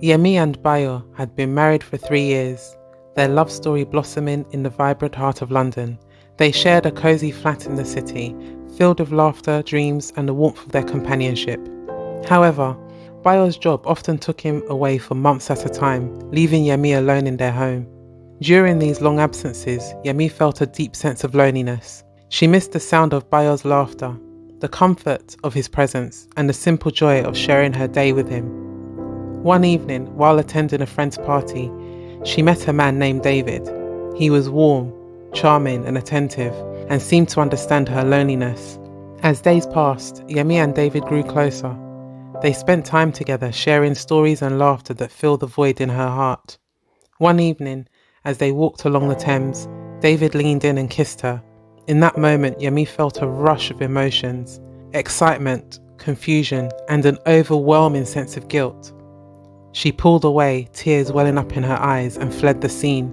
Yemi and Bayo had been married for 3 years, their love story blossoming in the vibrant heart of London. They shared a cosy flat in the city, filled with laughter, dreams, and the warmth of their companionship. However, Bayo's job often took him away for months at a time, leaving Yemi alone in their home. During these long absences, Yemi felt a deep sense of loneliness. She missed the sound of Bayo's laughter, the comfort of his presence, and the simple joy of sharing her day with him. One evening, while attending a friend's party, she met a man named David. He was warm, charming, and attentive, and seemed to understand her loneliness. As days passed, Yemi and David grew closer. They spent time together, sharing stories and laughter that filled the void in her heart. One evening, as they walked along the Thames, David leaned in and kissed her. In that moment, Yemi felt a rush of emotions, excitement, confusion, and an overwhelming sense of guilt. She pulled away, tears welling up in her eyes, and fled the scene.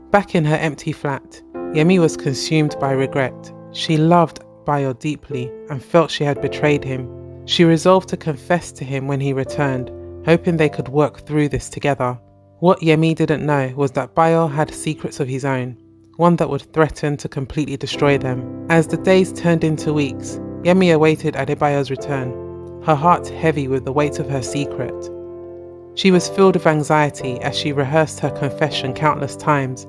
Back in her empty flat, Yemi was consumed by regret. She loved Bayo deeply and felt she had betrayed him. She resolved to confess to him when he returned, hoping they could work through this together. What Yemi didn't know was that Bayo had secrets of his own, one that would threaten to completely destroy them. As the days turned into weeks, Yemi awaited Adebayo's return, her heart heavy with the weight of her secret. She was filled with anxiety as she rehearsed her confession countless times,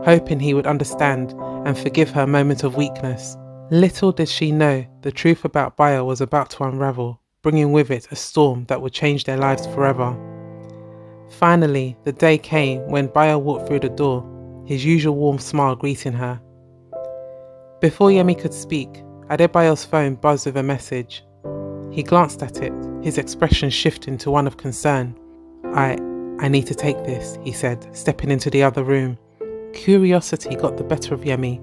hoping he would understand and forgive her moment of weakness. Little did she know the truth about Bayo was about to unravel, bringing with it a storm that would change their lives forever. Finally, the day came when Bayo walked through the door, his usual warm smile greeting her. Before Yemi could speak, Adebayo's phone buzzed with a message. He glanced at it, his expression shifting to one of concern. I need to take this, he said, stepping into the other room. Curiosity got the better of Yemi.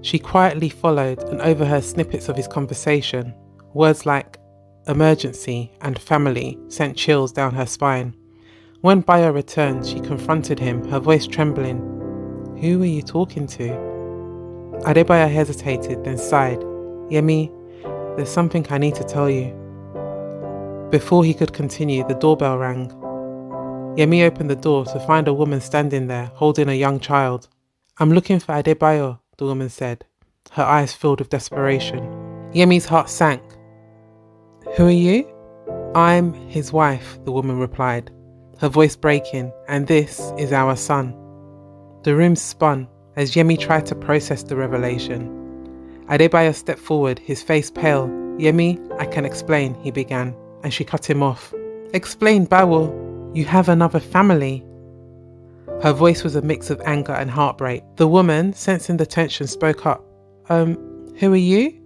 She quietly followed and overheard snippets of his conversation. Words like emergency and family sent chills down her spine. When Bayo returned, she confronted him, her voice trembling. Who were you talking to? Adebayo hesitated, then sighed. Yemi, there's something I need to tell you. Before he could continue, the doorbell rang. Yemi opened the door to find a woman standing there, holding a young child. I'm looking for Adebayo, the woman said, her eyes filled with desperation. Yemi's heart sank. Who are you? I'm his wife, the woman replied, her voice breaking, and this is our son. The room spun as Yemi tried to process the revelation. Adebayo stepped forward, his face pale. Yemi, I can explain, he began, and she cut him off. Explain, Bawo. You have another family. Her voice was a mix of anger and heartbreak. The woman, sensing the tension, spoke up. Who are you?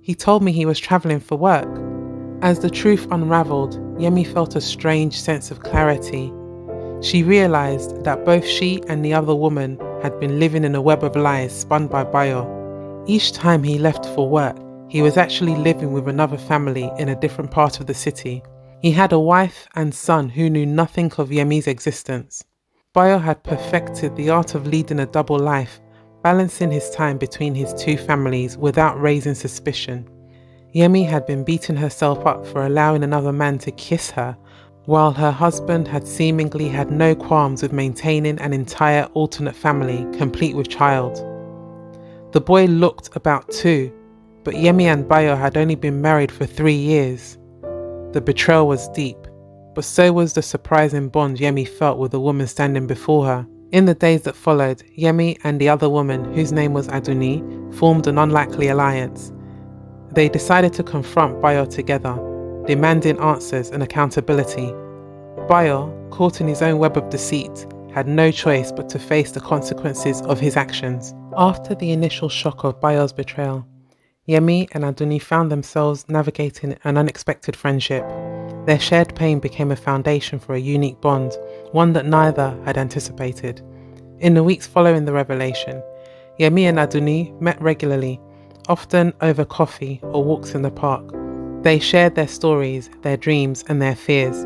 He told me he was travelling for work. As the truth unravelled, Yemi felt a strange sense of clarity. She realised that both she and the other woman had been living in a web of lies spun by Bayo. Each time he left for work, he was actually living with another family in a different part of the city. He had a wife and son who knew nothing of Yemi's existence. Bayo had perfected the art of leading a double life, balancing his time between his two families without raising suspicion. Yemi had been beating herself up for allowing another man to kiss her, while her husband had seemingly had no qualms with maintaining an entire alternate family, complete with child. The boy looked about 2, but Yemi and Bayo had only been married for 3 years. The betrayal was deep, but so was the surprising bond Yemi felt with the woman standing before her. In the days that followed, Yemi and the other woman, whose name was Aduni, formed an unlikely alliance. They decided to confront Bayo together, demanding answers and accountability. Bayo, caught in his own web of deceit, had no choice but to face the consequences of his actions. After the initial shock of Bayo's betrayal, Yemi and Aduni found themselves navigating an unexpected friendship. Their shared pain became a foundation for a unique bond, one that neither had anticipated. In the weeks following the revelation, Yemi and Aduni met regularly, often over coffee or walks in the park. They shared their stories, their dreams, and their fears.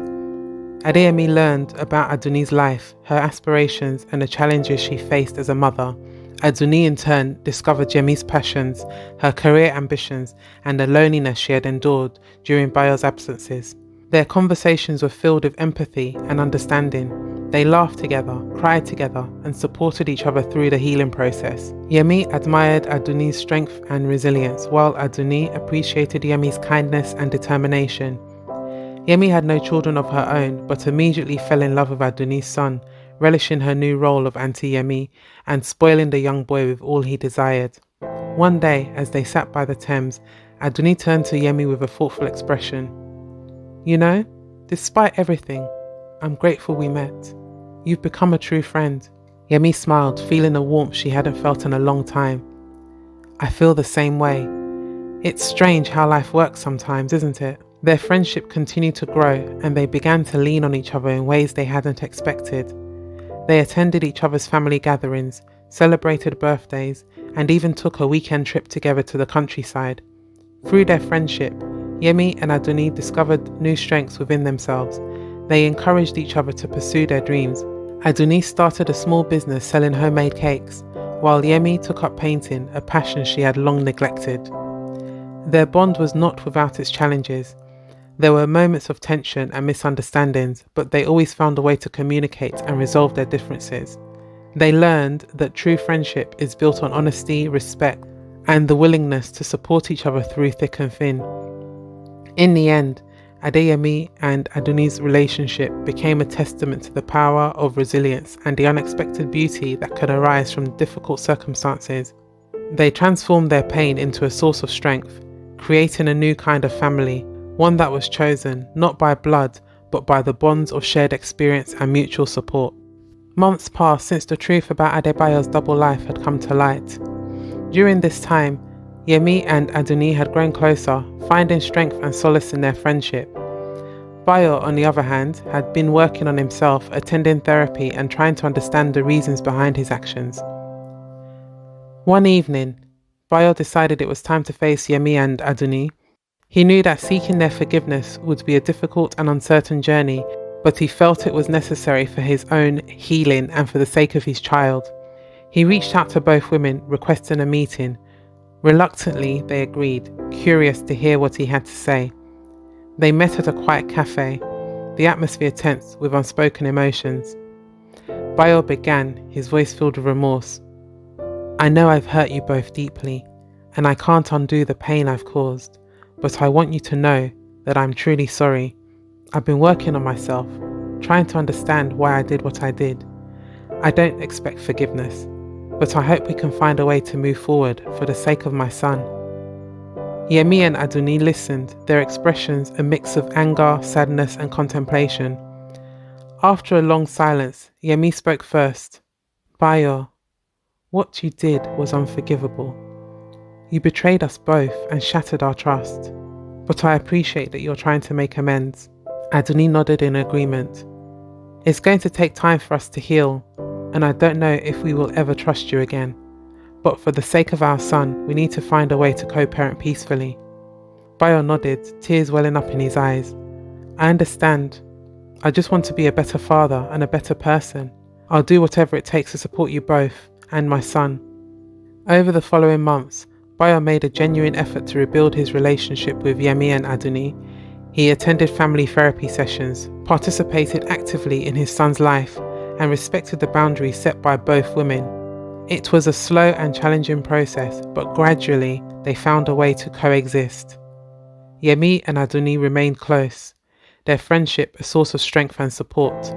Adeyemi learned about Aduni's life, her aspirations, and the challenges she faced as a mother. Aduni in turn discovered Yemi's passions, her career ambitions, and the loneliness she had endured during Bayo's absences. Their conversations were filled with empathy and understanding. They laughed together, cried together, and supported each other through the healing process. Yemi admired Aduni's strength and resilience, while Aduni appreciated Yemi's kindness and determination. Yemi had no children of her own, but immediately fell in love with Aduni's son, relishing her new role of Auntie Yemi and spoiling the young boy with all he desired. One day, as they sat by the Thames, Aduni turned to Yemi with a thoughtful expression. "You know, despite everything, I'm grateful we met. You've become a true friend." Yemi smiled, feeling a warmth she hadn't felt in a long time. "I feel the same way. It's strange how life works sometimes, isn't it?" Their friendship continued to grow, and they began to lean on each other in ways they hadn't expected. They attended each other's family gatherings, celebrated birthdays, and even took a weekend trip together to the countryside. Through their friendship, Yemi and Aduni discovered new strengths within themselves. They encouraged each other to pursue their dreams. Aduni started a small business selling homemade cakes, while Yemi took up painting, a passion she had long neglected. Their bond was not without its challenges. There were moments of tension and misunderstandings, but they always found a way to communicate and resolve their differences. They learned that true friendship is built on honesty, respect, and the willingness to support each other through thick and thin. In the end, Adeyemi and Aduni's relationship became a testament to the power of resilience and the unexpected beauty that can arise from difficult circumstances. They transformed their pain into a source of strength, creating a new kind of family, one that was chosen not by blood but by the bonds of shared experience and mutual support. Months passed since the truth about Adebayo's double life had come to light. During this time, Yemi and Aduni had grown closer, finding strength and solace in their friendship. Bayo, on the other hand, had been working on himself, attending therapy and trying to understand the reasons behind his actions. One evening, Bayo decided it was time to face Yemi and Aduni. He knew that seeking their forgiveness would be a difficult and uncertain journey, but he felt it was necessary for his own healing and for the sake of his child. He reached out to both women, requesting a meeting. Reluctantly, they agreed, curious to hear what he had to say. They met at a quiet cafe, the atmosphere tense with unspoken emotions. Bayo began, his voice filled with remorse. "I know I've hurt you both deeply, and I can't undo the pain I've caused. But I want you to know that I'm truly sorry. I've been working on myself, trying to understand why I did what I did. I don't expect forgiveness, but I hope we can find a way to move forward for the sake of my son." Yemi and Aduni listened, their expressions a mix of anger, sadness, and contemplation. After a long silence, Yemi spoke first. "Bayo, what you did was unforgivable. You betrayed us both and shattered our trust, but I appreciate that you're trying to make amends." Aduni nodded in agreement. "It's going to take time for us to heal, and I don't know if we will ever trust you again. But for the sake of our son, we need to find a way to co-parent peacefully." Bayo nodded, tears welling up in his eyes. "I understand. I just want to be a better father and a better person. I'll do whatever it takes to support you both and my son." Over the following months, Bayo made a genuine effort to rebuild his relationship with Yemi and Aduni. He attended family therapy sessions, participated actively in his son's life, and respected the boundaries set by both women. It was a slow and challenging process, but gradually they found a way to coexist. Yemi and Aduni remained close, their friendship a source of strength and support.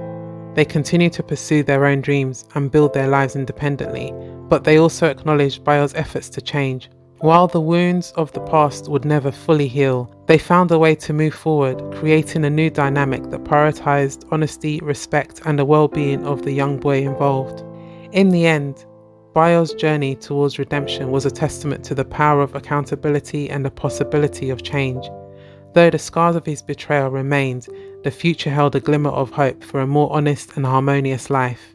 They continued to pursue their own dreams and build their lives independently, but they also acknowledged Bayo's efforts to change. While the wounds of the past would never fully heal, they found a way to move forward, creating a new dynamic that prioritized honesty, respect, and the well-being of the young boy involved. In the end, Bayo's journey towards redemption was a testament to the power of accountability and the possibility of change. Though the scars of his betrayal remained, the future held a glimmer of hope for a more honest and harmonious life.